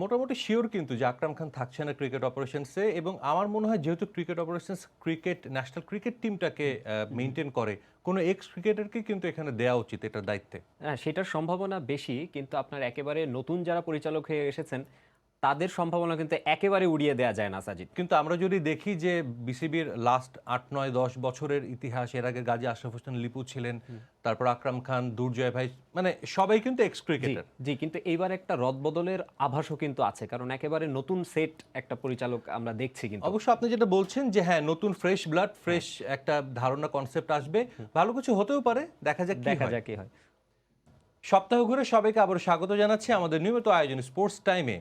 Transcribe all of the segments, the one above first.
মোটামুটি শিওর কিন্তু যে আকরাম খান থাকছে না ক্রিকেট অপারেশনসে, এবং আমার মনে হয় যেহেতু cricket operations cricket national cricket টিমটাকে মেনটেন করে, কোনো এক্স ক্রিকেটারকে কিন্তু এখানে দেওয়া উচিত এটার দায়িত্বে। হ্যাঁ, সেটার সম্ভাবনা বেশি, কিন্তু আপনার একেবারে নতুন যারা পরিচালক হয়ে এসেছেন তাদের সম্ভাবনা কিন্তু একেবারে উড়িয়ে দেওয়া যায় না সাজিদ। কিন্তু আমরা যদি দেখি যে বিসিবির লাস্ট 8, 9, 10 বছরের ইতিহাস, এর আগে গাজী আশরাফ হোসেন লিপু ছিলেন, তারপর আকরাম খান, দুর্জয় ভাই, মানে সবাই কিন্তু এক্স জি ক্রিকেটার। জি, কিন্তু এইবার একটা রদবদলের আভাসও কিন্তু আছে, কারণ একেবারে নতুন সেট একটা পরিচালক আমরা দেখছি কিন্তু। অবশ্য আপনি যেটা বলছেন যে হ্যাঁ, নতুন ফ্রেশ ব্লাড, ফ্রেশ একটা ধারণা, কনসেপ্ট আসবে, ভালো কিছু হতেও পারে, দেখা যাক কি দেখা হয়। যাক কি হয়। সপ্তাহ ঘুরে সবাইকে আবার স্বাগত জানাচ্ছি আমাদের নিয়মিত আয়োজন স্পোর্টস টাইমে।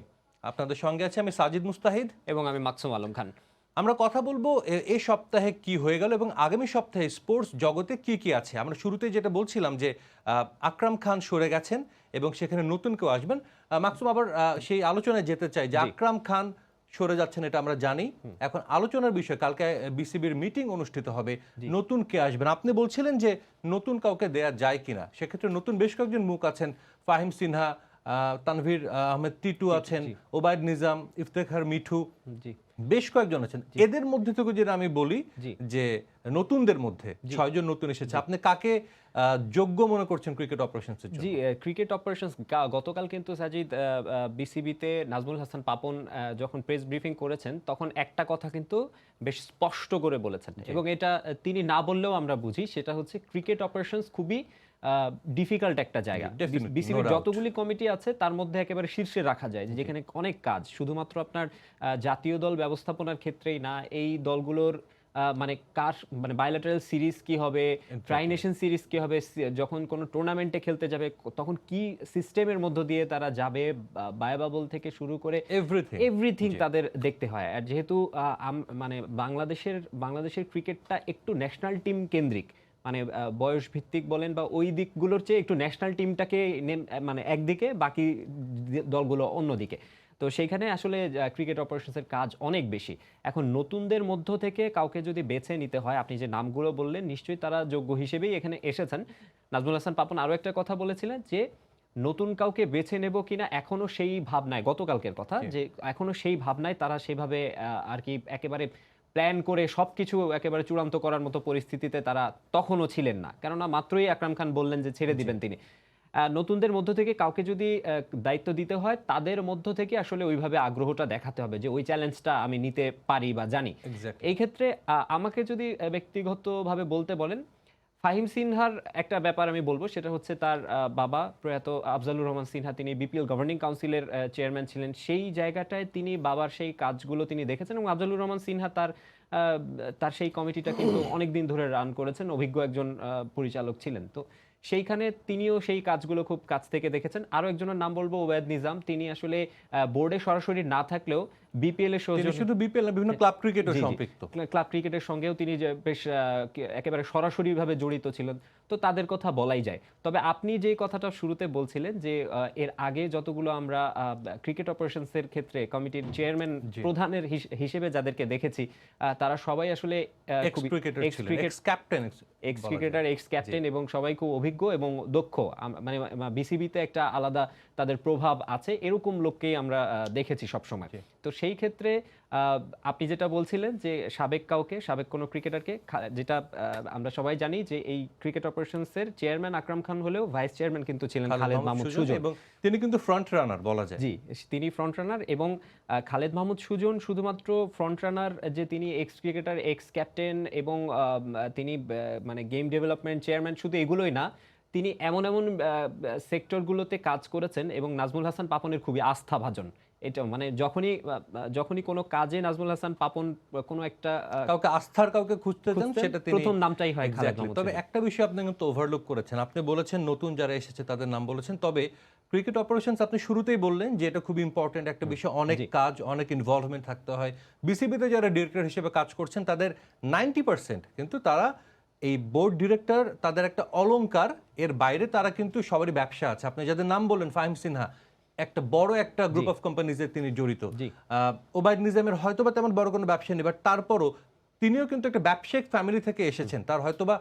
আপনাদের সঙ্গে আছে আমি সাজিদ মুস্তাহিদ। এবং আমি মাকসুম আলম খান। আমরা কথা বলবো এই সপ্তাহে কি হয়ে গেল এবং আগামী সপ্তাহে স্পোর্টস জগতে কি কি আছে। আমরা শুরুতেই যেটা বলছিলাম যে আকরাম খান সরে গেছেন এবং সেখানে নতুন কেউ আসবেন। মাকসুম, আবার সেই আলোচনায় যেতে চাই যে জি। আকরাম খান সরে যাচ্ছেন, এটা আমরা জানি। এখন আলোচনার বিষয়, কালকে বিসিবির মিটিং অনুষ্ঠিত হবে, নতুন কে আসবেন। আপনি বলছিলেন যে নতুন কাউকে দেয়া যায় কিনা, সেক্ষেত্রে নতুন বেশ কয়েকজন মুখ আছেন। ফাহিম সিনহা, তানভীর আহমেদ টিটু আছেন, জি। ওবায়দ নিজাম, ইফতেখার মিঠু, জি বেশ কয়েকজন আছেন। এদের মধ্যে থেকে যেটা আমি বলি জি যে নতুনদের মধ্যে জি 6 জন নতুন এসেছে, আপনি কাকে যোগ্য মনে করছেন ক্রিকেট অপারেশনসের জি জন্য? ক্রিকেট অপারেশনস গতকাল কিন্তু সাজিদ বিসিবিতে নাজমুল হাসান পাপন যখন প্রেস ব্রিফিং করেছেন তখন একটা কথা কিন্তু বেশ স্পষ্ট করে বলেছেন, এবং এটা তিনি না বললেও আমরা বুঝি, সেটা হচ্ছে ক্রিকেট অপারেশনস খুবই ডিফিকাল্ট একটা জায়গা। Definitely, no বিসিবির doubt. যতগুলি কমিটি আছে তার মধ্যে একেবারে শীর্ষে রাখা যায়, যেখানে অনেক কাজ, শুধুমাত্র আপনার জাতীয় দল ব্যবস্থাপনার ক্ষেত্রেই না, এই দলগুলোর মানে কার মানে বায়োল্যাটারাল সিরিজ কি হবে, ট্রাই নেশন সিরিজ কি হবে, যখন কোনো টুর্নামেন্টে খেলতে যাবে তখন কি সিস্টেমের মধ্য দিয়ে তারা যাবে, বায়াবাবল থেকে শুরু করে এভরিথিং। এভরিথিং তাদের দেখতে হয়। আর যেহেতু মানে বাংলাদেশের ক্রিকেটটা একটু ন্যাশনাল টিম কেন্দ্রিক, মানে বয়স ভিত্তিক বলেন বা ওই দিকগুলোর চেয়ে একটু ন্যাশনাল টিমটাকে মানে একদিকে, বাকি দলগুলো অন্যদিকে। তো সেইখানে আসলে ক্রিকেট অপারেশনসের কাজ অনেক বেশি। এখন নতুনদের মধ্য থেকে কাউকে যদি বেছে নিতে হয়, আপনি যে নামগুলো বললেন নিশ্চয়ই তারা যোগ্য হিসেবেই এখানে এসেছেন। নাজমুল হাসান পাপন আরও একটা কথা বলেছিলেন যে নতুন কাউকে বেছে নেব কিনা এখনো সেই ভাবনায়, গতকালকের কথা, যে এখনো সেই ভাবনায় তারা সেভাবে আর কি একেবারে প্ল্যান করে সবকিছু একেবারে চূড়ান্ত করার মতো পরিস্থিতিতে তারা তখনও ছিলেন না, কেননা মাত্রই আকরাম খান বললেন যে ছেড়ে দিবেন তিনি। নতুনদের মধ্য থেকে কাউকে যদি দায়িত্ব দিতে হয়, তাদের মধ্য থেকে আসলে ওইভাবে আগ্রহটা দেখাতে হবে যে ওই চ্যালেঞ্জটা আমি নিতে পারি বা জানি। এক্স্যাক্টলি। এই ক্ষেত্রে আমাকে যদি ব্যক্তিগতভাবে বলতে বলেন, ফাহিম সিনহার একটা ব্যাপার আমি বলবো, সেটা হচ্ছে তার বাবা প্রয়াত আফজালুর রহমান সিনহা, তিনি বিপিএল গভর্নিং কাউন্সিলের চেয়ারম্যান ছিলেন। সেই জায়গাটায় তিনি বাবার সেই কাজগুলো তিনি দেখেছেন, এবং আফজালুর রহমান সিনহা তার সেই কমিটিটা কিন্তু অনেক দিন ধরে রান করেছেন, অভিজ্ঞ একজন পরিচালক ছিলেন। তো সেইখানে তিনিও সেই কাজগুলো খুব কাছ থেকে দেখেছেন। আরও একজনের নাম বলবো, ওবায়দ নিজাম। তিনি আসলে বোর্ডে সরাসরি না থাকলেও বিপিএল এর তিনি সৌজন্যে, শুধু বিপিএল না, বিভিন্ন ক্লাব ক্রিকেটও জি জি, সম্পৃক্ত। ক্লাব ক্রিকেটের সঙ্গেও তিনি যে বেশ একেবারে সরাসরিভাবে জড়িত ছিলেন। তো তাদের কথা বলাই যায়। তবে আপনি যে কথাটা শুরুতে বলছিলেন যে এর আগে যতগুলো আমরা ক্রিকেট অপারেশনসের ক্ষেত্রে কমিটির চেয়ারম্যান, জি। প্রধানের হিসেবে যাদেরকে দেখেছি, তারা সবাই আসলে এক্স খুবই ক্রিকেটার এক্স ছিলেন, cricket, x captain, x cricketer, x captain, এবং সবাই খুব অভিজ্ঞ এবং দক্ষ। মানে বিসিবিতে একটা আলাদা তাদের প্রভাব আছে, এরকম লোককেই আমরা দেখেছি সবসময়। তো সেই ক্ষেত্রে আপনি যেটা বলছিলেন যে সাবেক কোনো ক্রিকেটারকে, যেটা আমরা সবাই জানি যে এই ক্রিকেট অপারেশনসের চেয়ারম্যান আকরাম খান হলেও ভাইস চেয়ারম্যান কিন্তু ছিলেন খালেদ মাহমুদ সুজন, এবং তিনি কিন্তু ফ্রন্ট রানার বলা যায়। জি, তিনি ফ্রন্ট রানার। এবং খালেদ মাহমুদ সুজন শুধুমাত্র ফ্রন্ট রানার যে তিনি এক্স ক্রিকেটার, এক্স ক্যাপ্টেন, এবং তিনি মানে গেম ডেভেলপমেন্ট চেয়ারম্যান, শুধু এগুলোই না, তিনি এমন এমন সেক্টরগুলোতে কাজ করেছেন, এবং নাজমুল হাসান পাপনের খুবই আস্থাভাজন। এটা মানে যখনই কোনো কাজে নাজমুল হাসান পাপন কোনো একটা কাউকে আস্থার কাউকে খুঁজতে যান, খুঁজতেন, সেটা তিনি প্রথম নামটাই হয় খালেদ Exactly. মাহমুদ তবে সুজন। একটা বিষয় আপনি কিন্তু ওভারলুক করেছেন, আপনি বলেছেন নতুন যারা এসেছে তাদের নাম বলেছেন, তবে ক্রিকেট অপারেশনস আপনি শুরুতেই বললেন যে এটা খুব ইম্পর্টেন্ট একটা বিষয়, অনেক জি কাজ, অনেক ইনভলভমেন্ট থাকতে হয়। বিসিবিতে যারা ডিরেক্টর হিসেবে কাজ করছেন তাদের 90% কিন্তু তারা এই বোর্ড ডিরেক্টর, তাদের একটা অলংকার, এর বাইরে তারা কিন্তু সবারই ব্যবসা আছে। আপনি যাদের নাম বললেন, ফাহিম সিনহা একটা বড় একটা গ্রুপ অফ কোম্পানিজে তিনি জড়িত। জি ওবায়দ নিজামের হয়তোবা তেমন বড় কোনো ব্যবসা নেই, বাট তারপরও তিনিও কিন্তু একটা ব্যবসায়িক ফ্যামিলি থেকে এসেছেন। তার হয়তোবা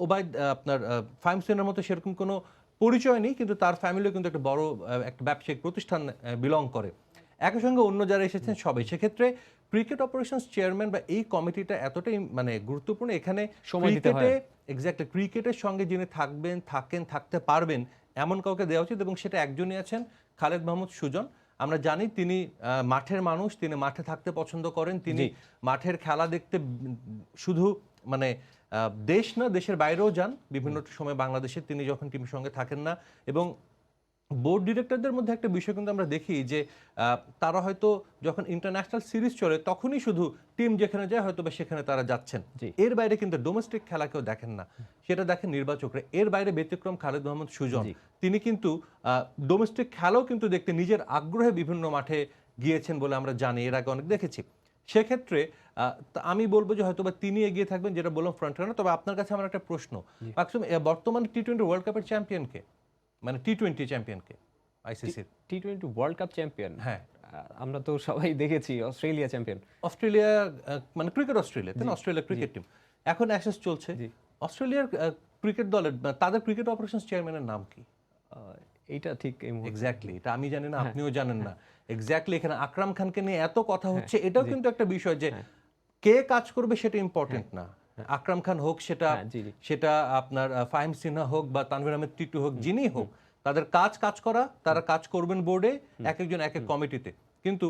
ওবায়দ আপনার ফাহিম সিনহার মতো সেরকম কোনো পরিচয় নেই, কিন্তু তার ফ্যামিলিও কিন্তু একটা বড় একটা ব্যবসায়িক প্রতিষ্ঠান বিলং করে। একই সঙ্গে অন্য যারা এসেছেন সবাই। সেক্ষেত্রে ক্রিকেট অপারেশনস চেয়ারম্যান বা এই কমিটিটা এতটাই মানে গুরুত্বপূর্ণ, এখানে সময় দিতে হয়। এক্স্যাক্টলি ক্রিকেটের সঙ্গে যিনি থাকতে পারবেন এমন কাউকে দেওয়া উচিত, এবং সেটা একজনই আছেন, খালেদ মাহমুদ সুজন। আমরা জানি তিনি মাঠের মানুষ, তিনি মাঠে থাকতে পছন্দ করেন, তিনি মাঠের খেলা দেখতে শুধু মানে দেশ না, দেশের বাইরেও যান বিভিন্ন সময় বাংলাদেশে তিনি যখন টিমের সঙ্গে থাকেন না। এবং বোর্ড ডিরেক্টরদের মধ্যে একটা বিষয় কিন্তু আমরা দেখি যে তারা হয়তো যখন ইন্টারন্যাশনাল সিরিজ চলে তখনই শুধু টিম যেখানে যায় হয়তো বা সেখানে তারা যাচ্ছেন, এর বাইরে কিন্তু ডোমেস্টিক খেলা কেউ দেখেন না, সেটা দেখেন নির্বাচকরা। এর বাইরে ব্যতিক্রম খালেদ মাহমুদ সুজন, তিনি কিন্তু ডোমেস্টিক খেলাও কিন্তু দেখতে নিজের আগ্রহে বিভিন্ন মাঠে গিয়েছেন বলে আমরা জানি, এর আগে অনেক দেখেছি। সেক্ষেত্রে আমি বলবো যে হয়তো বা তিনি এগিয়ে থাকবেন, যেটা বললাম ফ্রন্ট রানার। তবে আপনার কাছে আমার একটা প্রশ্ন, বর্তমানে টি-20 ওয়ার্ল্ড কাপের চ্যাম্পিয়নকে, মানে টি-20 চ্যাম্পিয়নকে আইসিসির? টি-20 ওয়ার্ল্ড কাপ চ্যাম্পিয়ন, হ্যাঁ, আমরা তো সবাই দেখেছি অস্ট্রেলিয়া চ্যাম্পিয়ন। অস্ট্রেলিয়া, মানে ক্রিকেট অস্ট্রেলিয়া, তাই না? অস্ট্রেলিয়া ক্রিকেট টিম এখন অ্যাশেজ চলছে। অস্ট্রেলিয়ার ক্রিকেট দলের তাদের ক্রিকেট অপারেশনস চেয়ারম্যানের নাম কি? এইটা ঠিক এক্স্যাক্টলি, এটা আমি জানি না, আপনিও জানেন না। এক্স্যাক্টলি, এখানে আকরাম খানকে নিয়ে এত কথা হচ্ছে, এটাও কিন্তু একটা বিষয় যে কে কাজ করবে সেটা ইম্পর্টেন্ট না। আকরাম খান হোক, সেটা আপনার ফাহিম সিনহা হোক বা তানভীর আহমেদ টিটু হোক, যিনি হোক, তাদের কাজ করা, তারা কাজ করবেন বোর্ডে, এক একজন এক এক কমিটিতে। কিন্তু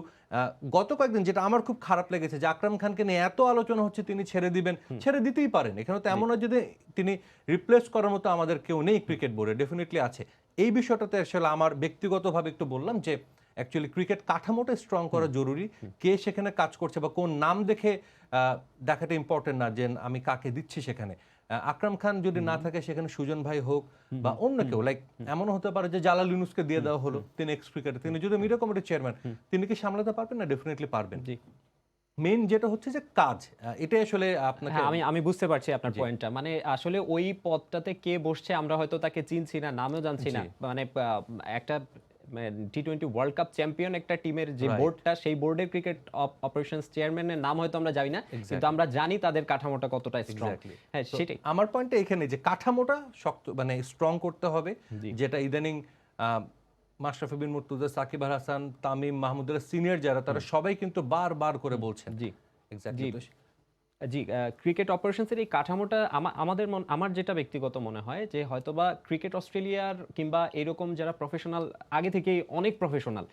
গত কয়েকদিন যেটা আমার খুব খারাপ লেগেছে যে আকরাম খানকে নিয়ে এত আলোচনা হচ্ছে, তিনি ছেড়ে দিবেন, ছেড়ে দিতেই পারেন। এখানে তো এমন নয় যদি তিনি রিপ্লেস করার মতো আমাদের কেউ নেই ক্রিকেট বোর্ডে, ডেফিনেটলি আছে। এই বিষয়টাতে আসলে আমার ব্যক্তিগতভাবে একটু বললাম যে অ্যাকচুয়ালি ক্রিকেট কাঠামোটা স্ট্রং করা জরুরি। কে সেখানে কাজ করছে বা কোন নাম দেখে দেখাটা ইম্পর্টেন্ট না যে আমি কাকে দিচ্ছি সেখানে। আকরাম খান যদি না থাকে সেখানে সুজন ভাই হোক বা অন্য কেউ, লাইক এমনও হতে পারে যে জালাল ইউনুসকে দিয়ে দেওয়া হলো, তিনি এক্স ক্রিকেটার, তিনি যদি মিডিয়া কমিটির চেয়ারম্যান, তিনি কি সামলাতে পারবেন না? ডেফিনেটলি পারবেন। মেইন যেটা হচ্ছে যে কাজ, এটাই আসলে আপনাকে। আমি বুঝতে পারছি আপনার পয়েন্টটা, মানে আসলে ওই পদটাতে কে বসছে আমরা হয়তো তাকে চিনছি না, নামও জানছি না। মানে একটা টি-20 ওয়ার্ল্ড কাপ চ্যাম্পিয়ন একটা টিমের যে বোর্ডটা, সেই বোর্ডের ক্রিকেট অপারেশনস চেয়ারম্যানের নাম হয়তো আমরা জানি না, কিন্তু আমরা জানি তাদের কাঠামোটা কতটা স্ট্রং। হ্যাঁ, সেটাই আমার পয়েন্টটা এখানে যে কাঠামোটা শক্ত, মানে স্ট্রং করতে হবে, যেটা ইদানিং মাশরাফি বিন মুর্তজা, সাকিব আল হাসান, তামিম, মাহমুদুল্লাহ সিনিয়র যারা, তারা সবাই কিন্তু বারবার করে বলছেন। জি এক্স্যাক্টলি। জি, ক্রিকেট অপারেশনসের এই কাঠামোটা আমার যেটা ব্যক্তিগত মনে হয় যে হয়তোবা ক্রিকেট অস্ট্রেলিয়ার কিংবা এরকম যারা প্রফেশনাল, আগে থেকেই অনেক প্রফেশনাল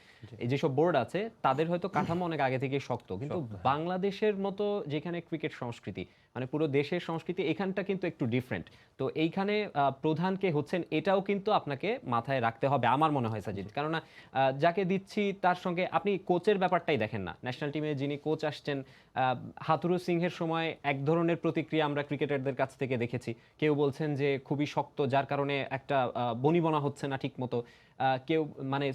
এই যেসব বোর্ড আছে, তাদের হয়তো কাঠামো অনেক আগে থেকেই শক্ত। কিন্তু বাংলাদেশের মতো যেখানে ক্রিকেট সংস্কৃতি, মানে পুরো দেশের সংস্কৃতি, এখানটা কিন্তু একটু ডিফারেন্ট। তো এইখানে প্রধান কে হচ্ছেন এটাও কিন্তু আপনাকে মাথায় রাখতে হবে আমার মনে হয় সাজিদ। কেননা যাকে দিচ্ছি তার সঙ্গে আপনি কোচের ব্যাপারটাই দেখেন না। ন্যাশনাল টিমে যিনি কোচ আসছেন, হাথুরু সিংহের সময় এক ধরনের প্রতিক্রিয়া আমরা ক্রিকেটারদের কাছ থেকে দেখেছি। কেউ বলছেন যে খুবই শক্ত, যার কারণে একটা বনিবনা হচ্ছে না ঠিক মতো। কেউ মানে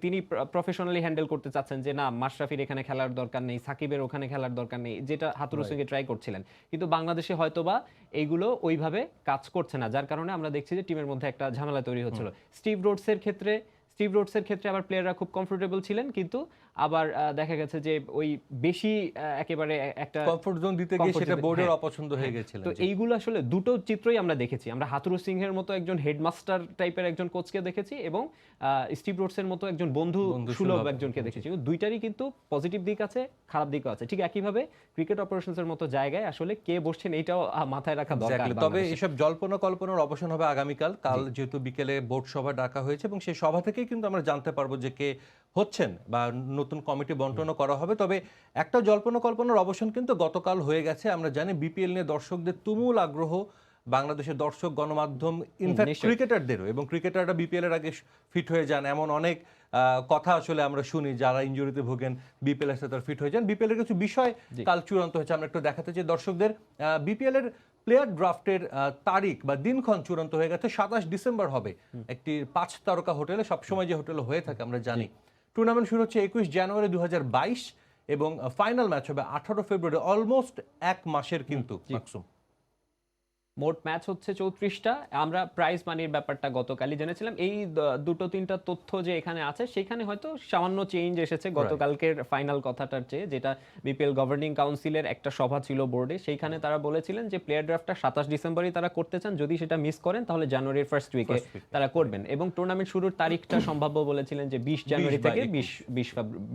তিনি প্রফেশনালি হ্যান্ডেল করতে চাচ্ছেন যে না, মাশরাফির এখানে খেলার দরকার নেই, সাকিবের ওখানে খেলার দরকার নেই, যেটা হাথুরু সিংহে ট্রাই করছিলেন। কিন্তু বাংলাদেশে হয়তোবা এইগুলো ওইভাবে কাজ করছে না, যার কারণে আমরা দেখছি যে টিমের মধ্যে একটা ঝামেলা তৈরি হচ্ছিল। স্টিভ রোডসের ক্ষেত্রে আবার প্লেয়াররা খুব কমফোর্টেবল ছিলেন, কিন্তু আবার দেখা গেছে যে ওই বেশি একেবারে একটা কমফোর্ট জোন দিতে গিয়ে সেটা বোর্ডের অপছন্দ হয়ে গিয়েছিল। তো এইগুলো আসলে দুটো চিত্রই আমরা দেখেছি। আমরা হাথুরু সিংহের মতো একজন হেডমাস্টার টাইপের একজন কোচকে দেখেছি, এবং স্টিভ রোডসের মতো একজন বন্ধু সুলভ একজনকে দেখেছি। দুইটারই কিন্তু পজিটিভ দিক আছে, খারাপ দিকও আছে। ঠিক একইভাবে ক্রিকেট অপারেশনসের মতো জায়গায় আসলে কে বসছেন এইটাও মাথায় রাখা দরকার। তবে এইসব জল্পনা কল্পনার অবসান হবে আগামীকাল। কাল যেহেতু বিকেলে বোর্ড সভা ডাকা হয়েছে, এবং সেই সভা থেকেই কিন্তু আমরা জানতে পারবো যে কে হচ্ছেন বা নতুন কমিটি বন্টনও করা হবে। তবে একটা জল্পনা কল্পনার অবসান কিন্তু গতকাল হয়ে গেছে। আমরা জানি বিপিএল নিয়ে দর্শকদের তুমুল আগ্রহ, বাংলাদেশের দর্শক, গণমাধ্যম, ইনফ্যাক্ট ক্রিকেটারদেরও, এবং ক্রিকেটাররা বিপিএল এর আগে ফিট হয়ে যান এমন অনেক কথা আসলে আমরা শুনি। যারা ইনজুরিতে ভোগেন বিপিএল এর সাথে ফিট হয়ে যান। বিপিএল এর কিছু বিষয় কাল চূড়ান্ত হয়েছে, আমরা একটু দেখাতে চাই দর্শকদের। বিপিএল এর প্লেয়ার ড্রাফটের তারিখ বা দিনক্ষণ চূড়ান্ত হয়ে গেছে। 27 ডিসেম্বর হবে একটি 5 তারকা হোটেলে, সবসময় যে হোটেলে হয়ে থাকে আমরা জানি। টুর্নামেন্ট শুরু হচ্ছে 21 জানুয়ারি 2022 এবং ফাইনাল ম্যাচ হবে 18 ফেব্রুয়ারি। অলমোস্ট এক মাসের কিন্তু মাকসুম। মোট ম্যাচ হচ্ছে 34টা। আমরা প্রাইজ মানির ব্যাপারটা গতকালই জেনেছিলাম। এই দুটো তিনটা তথ্য যে এখানে আছে সেখানে হয়তো সামান্য চেঞ্জ এসেছে গতকালকের ফাইনাল কথাটার চেয়ে, যেটা বিপিএল গভর্নিং কাউন্সিলের একটা সভা ছিল বোর্ডে। সেইখানে তারা বলেছিলেন যে প্লেয়ার ড্রাফটটা 27 ডিসেম্বরই তারা করতে চান, যদি সেটা মিস করেন তাহলে জানুয়ারির ফার্স্ট উইকে তারা করবেন, এবং টুর্নামেন্ট শুরুর তারিখটা সম্ভাব্য বলেছিলেন যে 20 জানুয়ারি থেকে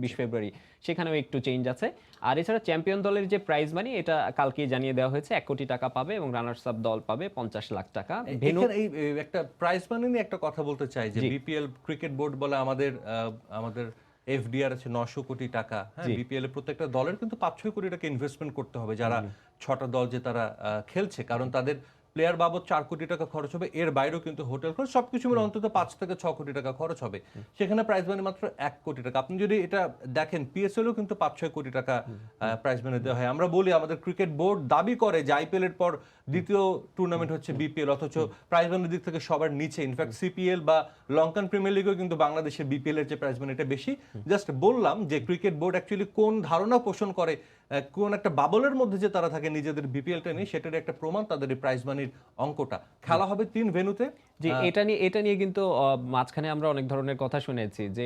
20 ফেব্রুয়ারি, সেখানেও একটু চেঞ্জ আছে। আর এছাড়া চ্যাম্পিয়ন দলের যে প্রাইজ মানি এটা কালকেই জানিয়ে দেওয়া হয়েছে, 1 কোটি টাকা পাবে এবং রানার্স আপ দল পাবে 50 লাখ টাকা। ভেন্যু এই একটা প্রাইজ মানি নিয়ে একটা কথা বলতে চাই যে বিপিএল ক্রিকেট বোর্ড বলে আমাদের এফডিআর আছে 900 কোটি টাকা। হ্যাঁ, বিপিএল এর প্রত্যেকটা দলের কিন্তু 5-6 কোটি টাকা ইনভেস্টমেন্ট করতে হবে, যারা 6টা দল যে তারা খেলছে, কারণ তাদের প্লেয়ার বাবদ 4 কোটি টাকা খরচ হবে, এর বাইরেও কিন্তু হোটেল খরচ সবকিছু মিলে অন্তত 5 থেকে 6 কোটি টাকা খরচ হবে। সেখানে প্রাইজ মানি মাত্র 1 কোটি টাকা। আপনি যদি এটা দেখেন পিএসএলও কিন্তু 5-6 কোটি টাকা প্রাইজ মানি দেওয়া হয়। আমরা বলি আমাদের ক্রিকেট বোর্ড দাবি করে যে আইপিএল এর পর দ্বিতীয় টুর্নামেন্ট হচ্ছে বিপিএল, অথচ প্রাইজ মানির দিক থেকে সবার নিচে। ইনফ্যাক্ট সিপিএল বা লঙ্কান প্রিমিয়ার লিগেও কিন্তু বাংলাদেশের বিপিএল এর যে প্রাইজ মানি এটা বেশি। জাস্ট বললাম যে ক্রিকেট বোর্ড অ্যাকচুয়ালি কোন ধারণা পোষণ করে, কোন একটা বাবলের মধ্যে যে তারা থাকে নিজেদের বিপিএলটা নিয়ে, সেটার একটা প্রমাণ তাদের এই প্রাইজ মানির অঙ্কটা। খেলা হবে 3 ভেন্যুতে। জি, এটা নিয়ে কিন্তু মাঝখানে আমরা অনেক ধরনের কথা শুনেছি যে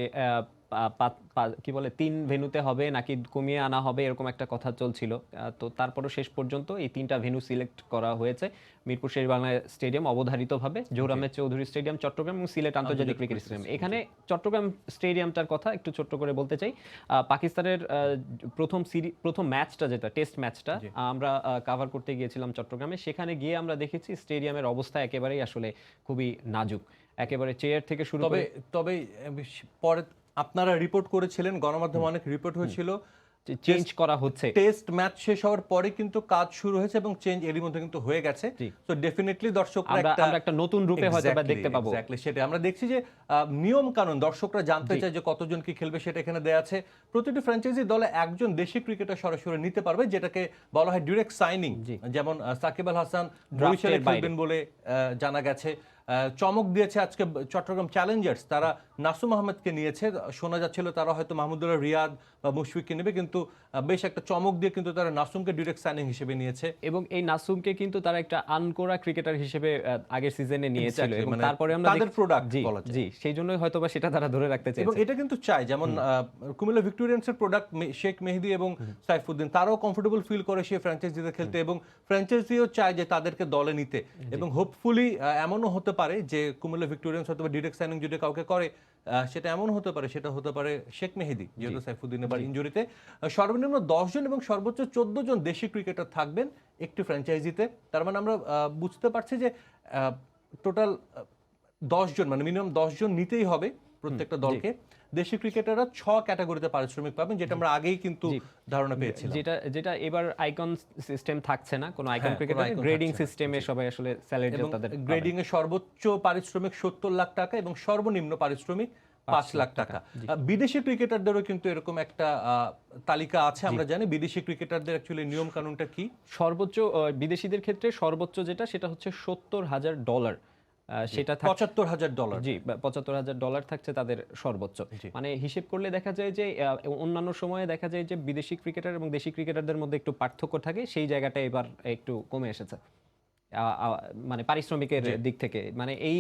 কি বলে 3 ভেন্যুতে হবে নাকি কমিয়ে আনা হবে, এরকম একটা কথা চলছিল। তো তারপরও শেষ পর্যন্ত এই 3টা ভেন্যু সিলেক্ট করা হয়েছে। মিরপুর শের বাংলা স্টেডিয়াম অবধারিতভাবে, জহুর আহমেদ চৌধুরী স্টেডিয়াম চট্টগ্রাম এবং সিলেট আন্তর্জাতিক ক্রিকেট স্টেডিয়াম। এখানে চট্টগ্রাম স্টেডিয়ামটার কথা একটু ছোট্ট করে বলতে চাই। পাকিস্তানের প্রথম ম্যাচটা, যেটা টেস্ট ম্যাচটা, আমরা কভার করতে গিয়েছিলাম চট্টগ্রামে। সেখানে গিয়ে আমরা দেখেছি স্টেডিয়ামের অবস্থা একেবারেই আসলে খুবই নাজুক, একেবারে চেয়ার থেকে শুরু করে। তবে পরে আপনারা রিপোর্ট করেছিলেন, গণমাধ্যমে অনেক রিপোর্ট হয়েছিল, চেঞ্জ করা হচ্ছে। টেস্ট ম্যাচ শেষ হওয়ার পরে কিন্তু কাজ শুরু হয়েছে এবং চেঞ্জ এরই মধ্যে কিন্তু হয়ে গেছে। তো ডেফিনেটলি দর্শকরা একটা নতুন রূপে হয়তো দেখতে পাবো। এক্স্যাক্টলি সেটা আমরা দেখছি যে নিয়ম কানুন দর্শকরা জানতে চায় যে কতজন কি খেলবে, সেটা এখানে দেয়া আছে। প্রতিটি ফ্র্যাঞ্চাইজি দলে একজন দেশি ক্রিকেটার সরাসরি নিতে পারবে, যেটাকে বলা হয় ডিরেক্ট সাইনিং। যেমন সাকিব আল হাসান বরিশালে খেলবেন বলে জানা গেছে। চমক দিয়েছে আজকে চট্টগ্রাম চ্যালেঞ্জার্স, তারা নাসুম আহমেদকে নিয়েছে। শোনা যাচ্ছিল তারা হয়তো মাহমুদুল্লাহ রিয়াদ বা মুশফিককে নেবে, কিন্তু বেশ একটা চমক দিয়ে কিন্তু তারা নাসুমকে ডিরেক্ট সাইনিং হিসেবে নিয়েছে। এবং এই নাসুমকে কিন্তু তারা একটা আনকোরা ক্রিকেটার হিসেবে আগের সিজনে নিয়েছিল, এবং তারপরে আমরা তাদের প্রোডাক্ট বলা যায়। জি, সেই জন্যই হয়তোবা সেটা তারা ধরে রাখতে চাইছে। এবং এটা কিন্তু চাই, যেমন কুমিল্লা ভিক্টোরিয়ান্সের প্রোডাক্ট শেখ মেহেদী এবং সাইফুদ্দিন, তারাও কমফোর্টেবল ফিল করে সেই ফ্র্যাঞ্চাইজিতে খেলতে, এবং ফ্র্যাঞ্চাইজিও চায় যে তাদেরকে দলে নিতে। এবং হোপফুলি এমনও হতে পারে যে কুমিল্লা ভিক্টোরিয়ান্স হয়তো ডিরেক্ট সাইনিং যদি কাউকে করে, সেটা এমন হতে পারে, সেটা হতে পারে শেখ মেহেদী, যেহেতু সাইফুদ্দিন এবার ইনজুরিতে। সর্বনিম্ন 10 জন এবং সর্বোচ্চ 14 জন দেশি ক্রিকেটার থাকবেন একটি ফ্র্যাঞ্চাইজিতে। তার মানে আমরা বুঝতে পারছি যে টোটাল 10 জন, মানে মিনিমাম 10 জন নিতেই হবে প্রত্যেকটা দলকে। দেশি ক্রিকেটাররা 6 ক্যাটাগরিতে পারিশ্রমিক পাবেন, যেটা আমরা আগেই কিন্তু ধারণা পেয়েছিলাম। যেটা এবার আইকন সিস্টেম থাকছে না, কোনো আইকন ক্রিকেটার গ্রেডিং সিস্টেমে সবাই আসলে স্যালারি তাদের গ্রেডিং এ সর্বোচ্চ পারিশ্রমিক 70 লাখ টাকা এবং সর্বনিম্ন পারিশ্রমিক 5 লাখ টাকা। বিদেশি ক্রিকেটারদেরও কিন্তু এরকম একটা তালিকা আছে, আমরা জানি। বিদেশি ক্রিকেটারদের অ্যাকচুয়ালি নিয়ম কানুনটা কি? সর্বোচ্চ বিদেশিদের ক্ষেত্রে সর্বোচ্চ যেটা হচ্ছে $70,000, সেটা $75,000। জি, $75,000 থাকছে তাদের সর্বোচ্চ। মানে হিসেব করলে দেখা যায় যে অন্যান্য সময়ে দেখা যায় যে বিদেশি ক্রিকেটার এবং দেশি ক্রিকেটারদের মধ্যে একটু পার্থক্য থাকে, সেই জায়গাটা এবার একটু কমে এসেছে মানে পারিশ্রমিকের দিক থেকে। মানে এই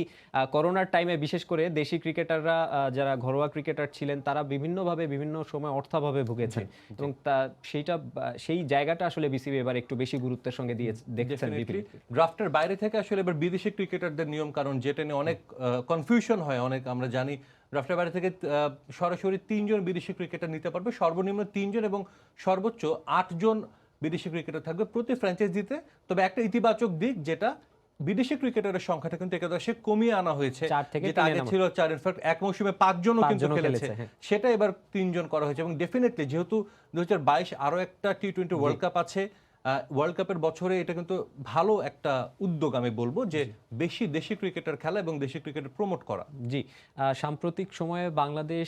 করোনার টাইমে বিশেষ করে দেশি ক্রিকেটাররা, যারা ঘরোয়া ক্রিকেটার ছিলেন, তারা বিভিন্নভাবে বিভিন্ন সময় অর্থাভাবে ভুগেছেন, এবং সেই জায়গাটা আসলে বিসিবি এবার একটু বেশি গুরুত্বের সঙ্গে দিয়ে দেখছেন। ড্রাফটের বাইরে থেকে আসলে এবার বিদেশি ক্রিকেটারদের নিয়ম কারণ, যেটা নিয়ে অনেক কনফিউশন হয়, অনেক আমরা জানি। ড্রাফটের বাইরে থেকে সরাসরি 3 জন বিদেশি ক্রিকেটার নিতে পারবে, সর্বনিম্ন 3 জন এবং সর্বোচ্চ 8 জন বিদেশি ক্রিকেটার থাকবে প্রতি ফ্র্যাঞ্চাইজিতে। তবে একটা ইতিবাচক দিক, যেটা বিদেশি ক্রিকেটারের সংখ্যাটা কিন্তু একাদশে কমিয়ে আনা হয়েছে, যেটা আগে ছিল 4, ইনফ্যাক্ট এক মৌসুমে 5 জনও কিন্তু খেলেছে, সেটা এবার 3 জন করা হয়েছে। এবং ডেফিনেটলি যেহেতু 2022 আরো একটা টি20 ওয়ার্ল্ড কাপ আছে, ওয়ার্ল্ড কাপের বছরে এটা কিন্তু ভালো একটা উদ্যোগ আমি বলবো, যে বেশি দেশি ক্রিকেটার খেলা এবং দেশি ক্রিকেটার প্রমোট করা। জি, সাম্প্রতিক সময়ে বাংলাদেশ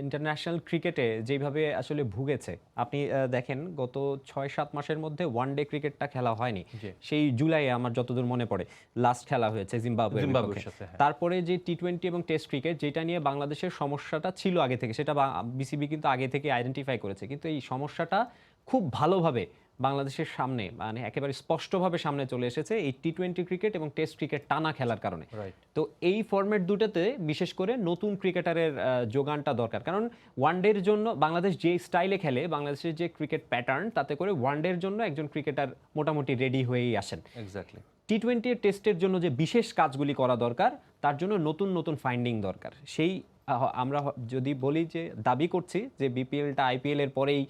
ইন্টারন্যাশনাল ক্রিকেটে যেভাবে আসলে ভুগেছে, আপনি দেখেন গত 6-7 মাসের মধ্যে ওয়ানডে ক্রিকেটটা খেলা হয়নি। সেই জুলাইয়ে আমার যতদূর মনে পড়ে লাস্ট খেলা হয়েছে জিম্বাবুয়ের সাথে। তারপরে যে টি20 এবং টেস্ট ক্রিকেট, যেটা নিয়ে বাংলাদেশের সমস্যাটা ছিল আগে থেকে, সেটা বিসিবি কিন্তু আগে থেকে আইডেন্টিফাই করেছে, কিন্তু এই সমস্যাটা খুব ভালোভাবে বাংলাদেশের সামনে মানে একেবারে স্পষ্টভাবে সামনে চলে এসেছে এই টি-20 ক্রিকেট এবং টেস্ট ক্রিকেট টানা খেলার কারণে। রাইট। তো এই ফরম্যাট দুটাতে বিশেষ করে নতুন ক্রিকেটারের যোগানটা দরকার, কারণ ওয়ানডের জন্য বাংলাদেশ যে স্টাইলে খেলে, বাংলাদেশের যে ক্রিকেট প্যাটার্ন, তাতে করে ওয়ানডের জন্য একজন ক্রিকেটার মোটামুটি রেডি হয়েই আসেন। এক্স্যাক্টলি। টি-20 এর টেস্টের জন্য যে বিশেষ কাজগুলি করা দরকার, তার জন্য নতুন নতুন ফাইন্ডিং দরকার। সেই আমরা যদি বলি যে দাবি করছি যে বিপিএলটা আইপিএল এর পরেই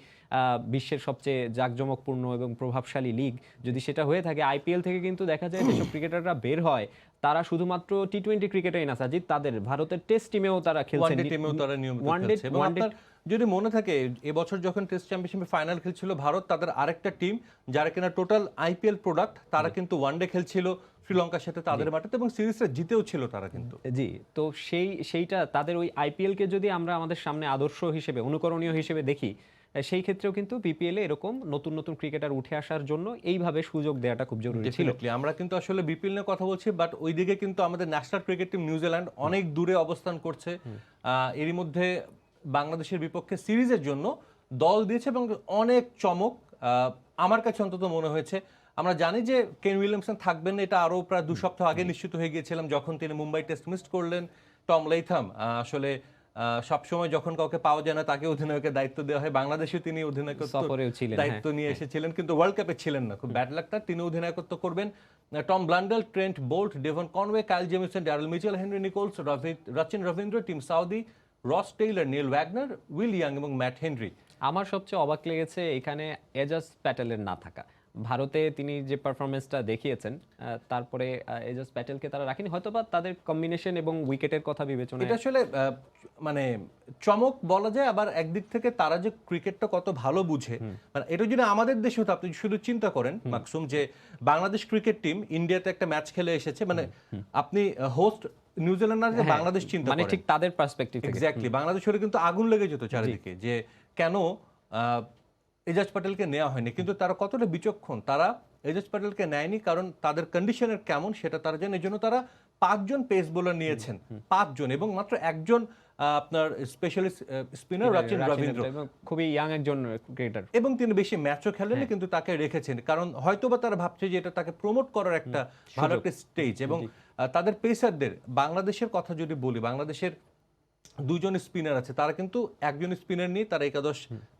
বিশ্বের সবচেয়ে জাঁকজমকপূর্ণ এবং প্রভাবশালী লিগ, যদি সেটা হয়ে থাকে, আইপিএল থেকে কিন্তু দেখা যায় যেসব ক্রিকেটাররা বের হয় তারা শুধুমাত্র টি-20 ক্রিকেটেই না সাজিদ, তাদের ভারতের টেস্ট টিমেও তারা খেলছেন, ওয়ানডে টিমেও তারা নিয়মিত খেলছে। এবং আপনার যদি মনে থাকে এবছর যখন টেস্ট চ্যাম্পিয়নশিপে ফাইনাল খেলছিল ভারত, তাদের আরেকটা টিম যারা কিনা টোটাল আইপিএল প্রোডাক্ট, তারা কিন্তু ওয়ানডে খেলছিল শ্রীলঙ্কার সাথে তাদের মাঠে এবং সিরিজটা জিতেও ছিল তারা কিন্তু। জি, তো সেইটা তাদের ওই আইপিএল কে যদি আমরা আমাদের সামনে আদর্শ হিসেবে, অনুকরণীয় হিসেবে দেখি, সেই ক্ষেত্রেও কিন্তু বিপিএল এ এরকম নতুন নতুন ক্রিকেটার উঠে আসার জন্য এইভাবে সুযোগ দেওয়াটা খুব জরুরি ছিল। ডেফিনেটলি আমরা কিন্তু আসলে বিপিএল নিয়ে কথা বলছি, বাট ওইদিকে কিন্তু আমাদের ন্যাশনাল ক্রিকেট টিম নিউজিল্যান্ড অনেক দূরে অবস্থান করছে। এরই মধ্যে বাংলাদেশের বিপক্ষে সিরিজের জন্য দল দিয়েছে এবং অনেক চমক আমার কাছে অন্তত মনে হয়েছে। আমরা জানি যে কেন উইলিয়ামসন থাকবেন, এটা আরও প্রায় 2 সপ্তাহ আগে নিশ্চিত হয়ে গিয়েছিলাম যখন তিনি মুম্বাই টেস্ট মিস করলেন। টম লেইথাম আসলে সবসময় যখন কাউকে পাওয়া যায় না তাকে অধিনায়কের দায়িত্ব দেওয়া হয়। বাংলাদেশে তিনি অধিনায়কত্ব দায়িত্ব নিয়ে এসেছিলেন, কিন্তু ওয়ার্ল্ড কাপে ছিলেন না, খুব ব্যাড লাক তার। তিনি অধিনায়কত্ব করবেন। Tom Blundell, Trent Boult, Devon Conway, Kyle Jamieson, Daryl Mitchell, Henry Nicholls, Rachin Ravindra, Tim Southee, Ross Taylor, Neil Wagner, Will Young এবং ম্যাট হেনরি। আমার সবচেয়ে অবাক লেগেছে এখানে এজাজ প্যাটেলের না থাকা। ভারতে তিনি যে পারফরমেন্সটা দেখিয়েছেন, তারপরে এজাজ প্যাটেলকে তারা রাখেনি, হয়তোবা তাদের কম্বিনেশন এবং উইকেটের কথা বিবেচনায়। এটা আসলে মানে চমক বলা যায়, আবার একদিক থেকে তারা যে ক্রিকেটটা কত ভালো বুঝে, মানে এটা যদি আমাদের দেশে হতো, আপনি শুধু চিন্তা করেন মাকসুম যে বাংলাদেশ ক্রিকেট টিম ইন্ডিয়াতে একটা ম্যাচ খেলে এসেছে, মানে আপনি হোস্ট নিউজিল্যান্ড আর বাংলাদেশ চিন্তা মানে করেন, ঠিক তাদের পার্সপেক্টিভ থেকে এক্স্যাক্টলি বাংলাদেশের কিন্তু আগুন লেগে যেত চারিদিকে যে কেন এজাজ প্যাটেলকে নেওয়া হয়নি। কিন্তু তারা কতটা বিচক্ষণ, তারা এজাজ প্যাটেলকে নেয়নি কারণ তাদের কন্ডিশনের কেমন সেটা তারা জানে, এই জন্য তারা 5 জন পেস বোলার নিয়েছেন, 5 জন, এবং মাত্র একজন আপনার স্পেশালিস্ট স্পিনার রচিন রবীন্দ্র, খুবই ইয়াং একজন ক্রিকেটার, এবং তিনি বেশি ম্যাচও খেলেনি, কিন্তু তাকে রেখেছেন কারণ হয়তোবা তারা ভাবছে যে এটা তাকে প্রমোট করার একটা ভালো একটা স্টেজ। এবং তাদের পেসারদের বাংলাদেশের কথা যদি বলি, বাংলাদেশের 2 জন স্পিনার আছে, তারা কিন্তু একজন স্পিনার নিয়ে তারা একাদশ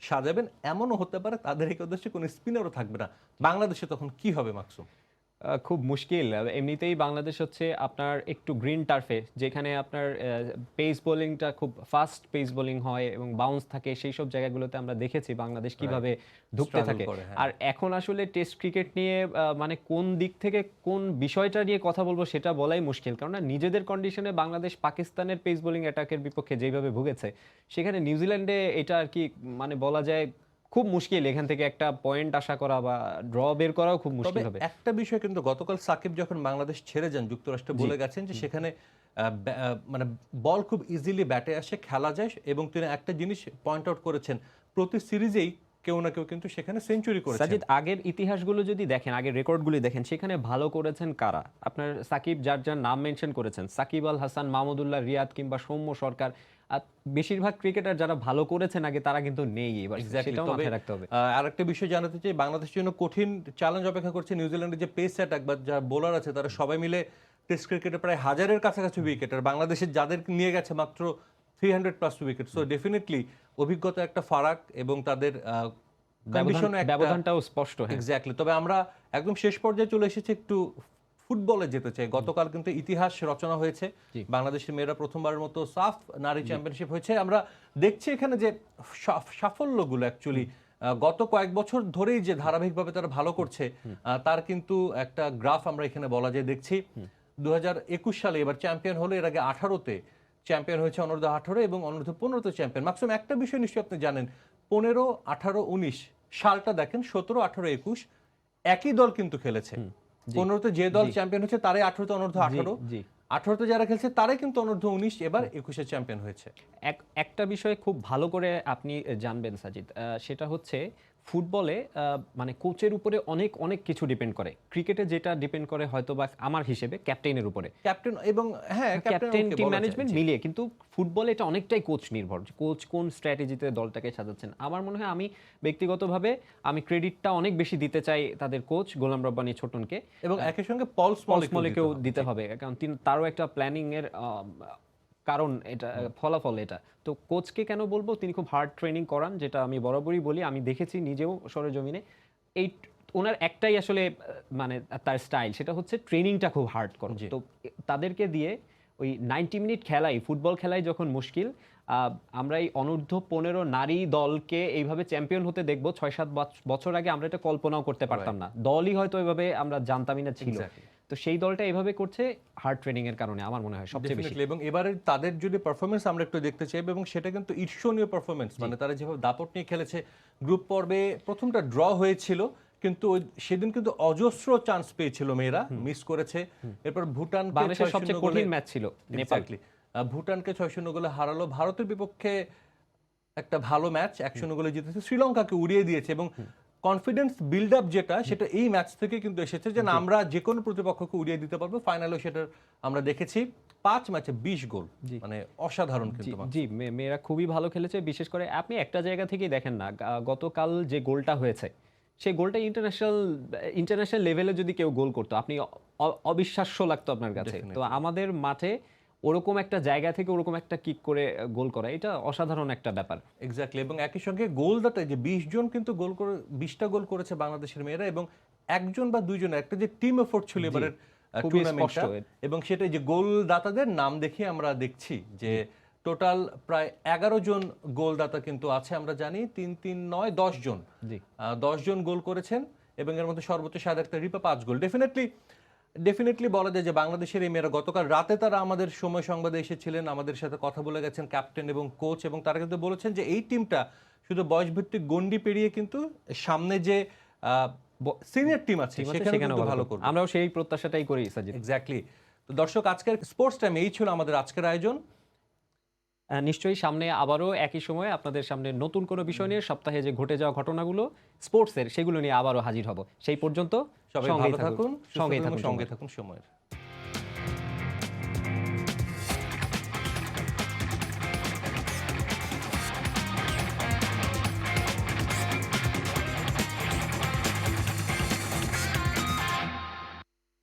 সাজাবেন, এমনও হতে পারে তাদের একাদশে কোনো স্পিনারও থাকবে না। বাংলাদেশে তখন কি হবে মাকসুম? খুব মুশকিল। এমনিতেই বাংলাদেশ হচ্ছে আপনার একটু গ্রিন টার্ফে, যেখানে আপনার পেস বোলিংটা খুব ফাস্ট পেস বোলিং হয় এবং বাউন্স থাকে, সেই সব জায়গাগুলোতে আমরা দেখেছি বাংলাদেশ কিভাবে ধুঁকতে থাকে। আর এখন আসলে টেস্ট ক্রিকেট নিয়ে মানে কোন দিক থেকে কোন বিষয়টা নিয়ে কথা বলবো সেটা বলাই মুশকিল, কারণ নিজেদের কন্ডিশনে বাংলাদেশ পাকিস্তানের পেস বোলিং অ্যাটাকের বিপক্ষে যেভাবে ভুগেছে, সেখানে নিউজিল্যান্ডে এটা আর কি মানে বলা যায় খুব মুশকিল এখান থেকে একটা পয়েন্ট আশা করা বা ড্র বের করাও খুব মুশকিল হবে। একটা বিষয় কিন্তু গতকাল সাকিব যখন বাংলাদেশ ছেড়ে যান যুক্তরাষ্ট্রে, বলে গেছেন যে সেখানে মানে বল খুব ইজিলি ব্যাটে আসে, খেলা যায়, এবং তিনি একটা জিনিস পয়েন্ট আউট করেছেন, প্রতি সিরিজেই কেউ না কেউ কিন্তু সেখানে সেঞ্চুরি করেছে। সাজিদ, আগের ইতিহাসগুলো যদি দেখেন, আগের রেকর্ডগুলি দেখেন, সেখানে ভালো করেছেন কারা? আপনার সাকিব যার যার নাম মেনশন করেছেন, সাকিব আল হাসান, মাহমুদুল্লাহ রিয়াদ কিংবা সৌম্য সরকার, আর বেশিরভাগ ক্রিকেটার যারা ভালো করেছেন আগে তারা কিন্তু নেই এবার, সেটাও মাথায় রাখতে হবে। আরেকটা বিষয় জানাতে চাই, বাংলাদেশের জন্য কঠিন চ্যালেঞ্জ অপেক্ষা করছে। নিউজিল্যান্ডের যে পেস অ্যাটাক বা যারা বোলার আছে তারা সবাই মিলে টেস্ট ক্রিকেটে প্রায় 1000-এর কাছাকাছি উইকেট, আর বাংলাদেশের যাদের নিয়ে গেছে মাত্র 300+ উইকেট। সো ডেফিনেটলি অভিজ্ঞতা একটা ফারাক এবং তাদের ব্যবধানটাও স্পষ্ট। এক্স্যাক্টলি। তবে আমরা একদম শেষ পর্যায়ে চলে এসেছি, একটু ফুটবলে যেতে চাই। গতকাল কিন্তু ইতিহাস রচনা হয়েছে, বাংলাদেশের মেয়েরা প্রথমবারের মতো সাফ নারী চ্যাম্পিয়নশিপ হয়েছে। আমরা দেখছি এখানে যে সাফল্যগুলো অ্যাকচুয়ালি গত কয়েক বছর ধরেই যে ধারাবাহিকভাবে তারা ভালো করছে, তার কিন্তু একটা গ্রাফ আমরা এখানে বলা যায় দেখছি। 2021 সালে এবার চ্যাম্পিয়ন হলো, এর আগে 18-তে চ্যাম্পিয়ন হয়েছে অনূর্ধ্ব 18 এবং অনূর্ধ্ব 15-তে চ্যাম্পিয়ন। মাকসুম, একটা বিষয় নিশ্চয়ই আপনি জানেন, 15, 18, 19 সালটা দেখেন, 17, 18, 21 একই দল কিন্তু খেলেছে। 15-তে যে দল চ্যাম্পিয়ন হয়েছে তারাই 18-তে অনূর্ধ্ব 18, 18-তে যারা খেলছে তারাই কিন্তু অনূর্ধ্ব 19, এবার 21-এ চ্যাম্পিয়ন হয়েছে। একটা বিষয় খুব ভালো করে আপনি জানবেন সাজিদ, সেটা হচ্ছে ফুটবলে মানে কোচের উপরে অনেক অনেক কিছু ডিপেন্ড করে। ক্রিকেটে যেটা ডিপেন্ড করে হয়তো বা আমার হিসেবে ক্যাপ্টেনের উপরে। ক্যাপ্টেন এবং হ্যাঁ ক্যাপ্টেন ওকে টিম বলা যায়, ম্যানেজমেন্ট জি। মিলিয়ে, কিন্তু ফুটবলে এটা অনেকটাই কোচ নির্ভর। কোচ কোন স্ট্র্যাটেজিতে দলটাকে সাজাচ্ছেন। আমার মনে হয় আমি ব্যক্তিগতভাবে আমি ক্রেডিটটা অনেক বেশি দিতে চাই তাদের কোচ গোলাম রব্বানী ছোটনকে। এবং একই সঙ্গে পল পলসমলেকেও স্মলেকেও দিতে হবে, কারণ তারও একটা প্ল্যানিং এর কারণ এটা, ফলাফল এটা। তো কোচকে কেন বলবো, তিনি খুব হার্ড ট্রেনিং করান, যেটা আমি বরাবরই বলি, আমি দেখেছি নিজেও সরেজমিনে। এই ওনার একটাই আসলে মানে তার স্টাইল, সেটা হচ্ছে ট্রেনিংটা খুব হার্ড করো। জি। তো তাদেরকে দিয়ে ওই 90 মিনিট খেলাই, ফুটবল খেলাই যখন মুশকিল, আমরা এই অনূর্ধ্ব 15 নারী দলকে এইভাবে চ্যাম্পিয়ন হতে দেখবো 6-7 বছর আগে আমরা এটা কল্পনাও করতে পারতাম না। দলই হয়তো এভাবে আমরা জানতামই না ছিল। Exactly. তো সেই দলটা এভাবে করছে হার্ড ট্রেনিং এর কারণে, আমার মনে হয় সবচেয়ে বেশি। Definitely, এবং এবারে তাদের যদি পারফরমেন্স আমরা একটু দেখতে চাই, এবং সেটা কিন্তু ঈর্ষণীয় পারফরমেন্স, মানে তারা যেভাবে দাপট নিয়ে খেলেছে। গ্রুপ পর্বে প্রথমটা ড্র হয়েছিল, কিন্তু সেদিন কিন্তু অজস্র চান্স পেয়েছিল মেয়েরা, মিস করেছে। এরপর ভুটানকে বাংলাদেশের 6-0 সবচেয়ে গোলে, কঠিন ম্যাচ ছিল নেপাল। Exactly, ভুটানকে 6-0 গোলে হারালো। ভারতের বিপক্ষে একটা ভালো ম্যাচ 1-0 গোলে জিতেছে। শ্রীলঙ্কাকে উড়িয়ে দিয়েছে, এবং কনফিডেন্স বিল্ড আপ যেটা, সেটা এই ম্যাচ থেকে কিন্তু এসেছে যে না, আমরা যে কোনো প্রতিপক্ষকে উড়িয়ে দিতে পারবো। ফাইনালেও সেটা আমরা দেখেছি। 5 ম্যাচে 20 গোল, মানে অসাধারণ কিন্তু। জি, মেয়েরা খুবই ভালো খেলেছে। বিশেষ করে আপনি একটা জায়গা থেকেই দেখেন না, গতকাল যে গোলটা হয়েছে, সেই গোলটা ইন্টারন্যাশনাল লেভেলে যদি কেউ গোল করতো, আপনি অবিশ্বাস্য লাগতো আপনার কাছে। তো আমাদের মাঠে ওরকম একটা জায়গা থেকে ওরকম একটা কিক করে গোল করা, এটা অসাধারণ একটা ব্যাপার। এক্স্যাক্টলি, এবং একই সঙ্গে গোলদাতা যে 20 জন কিন্তু গোল করে, 20টা গোল করেছে বাংলাদেশের মেয়েরা, এবং একজন বা দুইজন, একটা যে টিম এফোর্ট ছিল এবারের খুবই টুর্নামেন্টটা। স্পষ্ট। এবং সেটা যে গোলদাতাদের নাম দেখে আমরা দেখছি যে টোটাল প্রায় 11 জন গোলদাতা কিন্তু আছে। আমরা জানি 3-3-9 10 জন, 10 জন গোল করেছেন, এবং এর মধ্যে সর্বোচ্চ সাদাক্তা রিপা 5 গোল। ডেফিনেটলি বলা যায় যে বাংলাদেশের এই মেয়েরা, গতকাল রাতে তারা আমাদের সময় সংবাদে এসেছিলেন, আমাদের সাথে কথা বলে গেছেন ক্যাপ্টেন এবং কোচ, এবং তারা কিন্তু বলেছেন যে এই টিমটা শুধু বয়সভিত্তিক গন্ডি পেরিয়ে কিন্তু সামনে যে সিনিয়র টিম আছে সেখানে কিন্তু ভালো করবে। আমরাও সেই প্রত্যাশাটাই করি সাজিদ। এক্স্যাক্টলি। তো দর্শক, আজকের স্পোর্টস টাইম এই ছিল আমাদের আজকের আয়োজন। নিশ্চয়ই সামনে আবারও একই সময়ে আপনাদের সামনে নতুন কোনো বিষয় নিয়ে, সপ্তাহে যে ঘটে যাওয়া ঘটনাগুলো স্পোর্টসের, সেগুলো নিয়ে আবারও হাজির হব। সেই পর্যন্ত সবাই ভালো থাকুন, সঙ্গে থাকুন সময়ের।